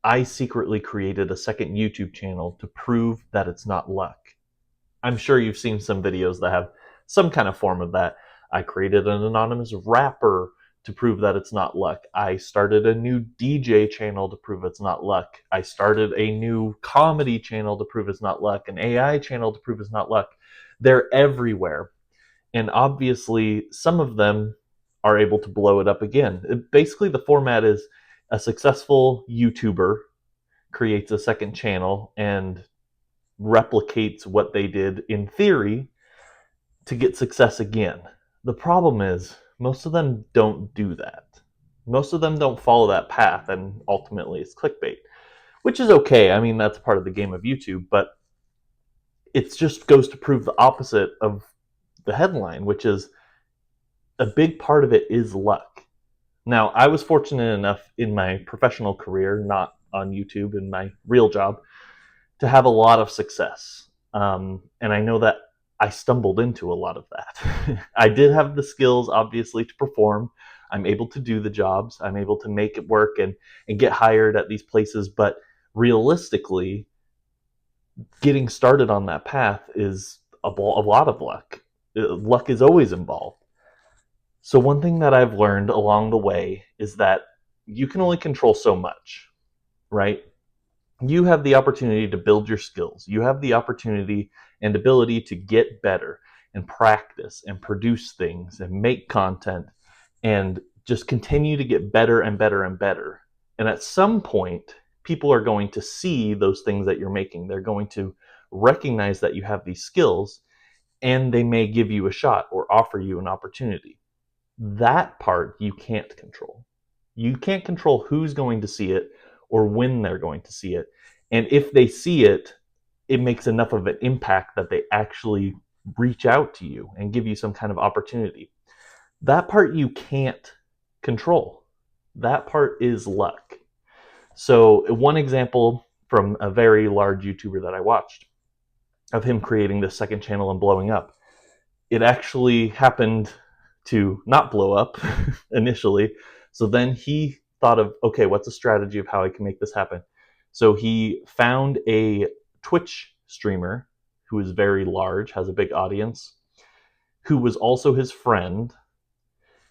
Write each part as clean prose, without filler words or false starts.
I secretly created a second YouTube channel to prove that it's not luck. I'm sure you've seen some videos that have some kind of form of that. I created an anonymous rapper to prove that it's not luck. I started a new DJ channel to prove it's not luck. I started a new comedy channel to prove it's not luck, an AI channel to prove it's not luck. They're everywhere. And obviously, some of them are able to blow it up again. Basically, the format is a successful YouTuber creates a second channel and replicates what they did in theory to get success again. The problem is, most of them don't do that. Most of them don't follow that path, and ultimately it's clickbait, which is okay. I mean, that's part of the game of YouTube, but it just goes to prove the opposite of the headline, which is a big part of it is luck. Now, I was fortunate enough in my professional career, not on YouTube, in my real job, to have a lot of success. And I know that I stumbled into a lot of that. I did have the skills, obviously, to perform. I'm able to do the jobs. I'm able to make it work and get hired at these places. But realistically, getting started on that path is a lot of luck. Luck is always involved. So, one thing that I've learned along the way is that you can only control so much, right? You have the opportunity to build your skills. You have the opportunity and ability to get better and practice and produce things and make content and just continue to get better and better and better. And at some point, people are going to see those things that you're making. They're going to recognize that you have these skills, and they may give you a shot or offer you an opportunity. That part you can't control. You can't control who's going to see it or when they're going to see it. And if they see it, it makes enough of an impact that they actually reach out to you and give you some kind of opportunity. That part you can't control. That part is luck. So, one example from a very large YouTuber that I watched of him creating this second channel and blowing up, it actually happened to not blow up initially. So then he thought of, okay, what's a strategy of how I can make this happen? So he found a Twitch streamer who is very large, has a big audience, who was also his friend,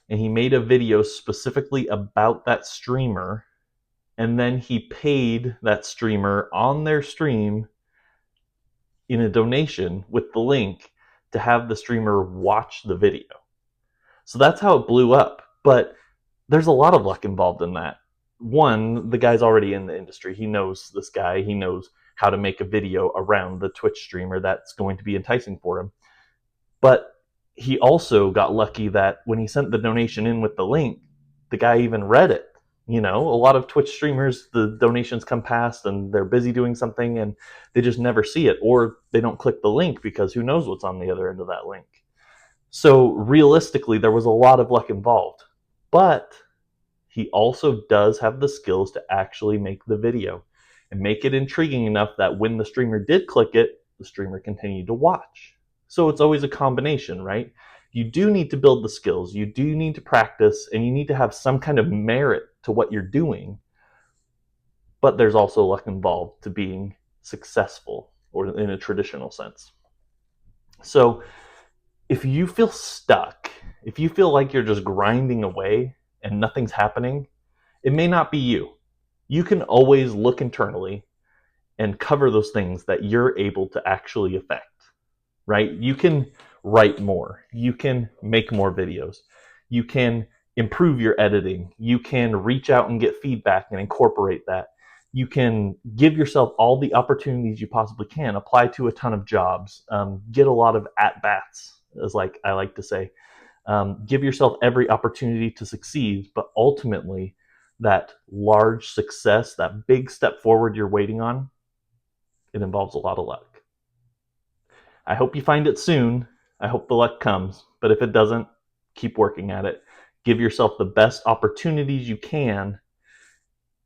and he made a video specifically about that streamer, and then he paid that streamer on their stream in a donation with the link to have the streamer watch the video. So that's how it blew up. But there's a lot of luck involved in that. One, the guy's already in the industry. He knows this guy. He knows how to make a video around the Twitch streamer that's going to be enticing for him. But he also got lucky that when he sent the donation in with the link, the guy even read it. You know, a lot of Twitch streamers, the donations come past and they're busy doing something and they just never see it, or they don't click the link because who knows what's on the other end of that link. So realistically, there was a lot of luck involved. But he also does have the skills to actually make the video and make it intriguing enough that when the streamer did click it, the streamer continued to watch. So it's always a combination, right? You do need to build the skills, you do need to practice, and you need to have some kind of merit to what you're doing. But there's also luck involved to being successful, or in a traditional sense. So if you feel stuck, if you feel like you're just grinding away and nothing's happening, it may not be you. You can always look internally and cover those things that you're able to actually affect, right? You can write more. You can make more videos. You can improve your editing. You can reach out and get feedback and incorporate that. You can give yourself all the opportunities you possibly can, apply to a ton of jobs, get a lot of at-bats, as like I like to say. Give yourself every opportunity to succeed, but ultimately, that large success, that big step forward you're waiting on, it involves a lot of luck. I hope you find it soon. I hope the luck comes, but if it doesn't, keep working at it. Give yourself the best opportunities you can,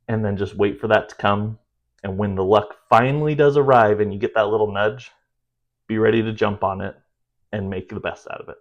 and then just wait for that to come. And when the luck finally does arrive and you get that little nudge, be ready to jump on it and make the best out of it.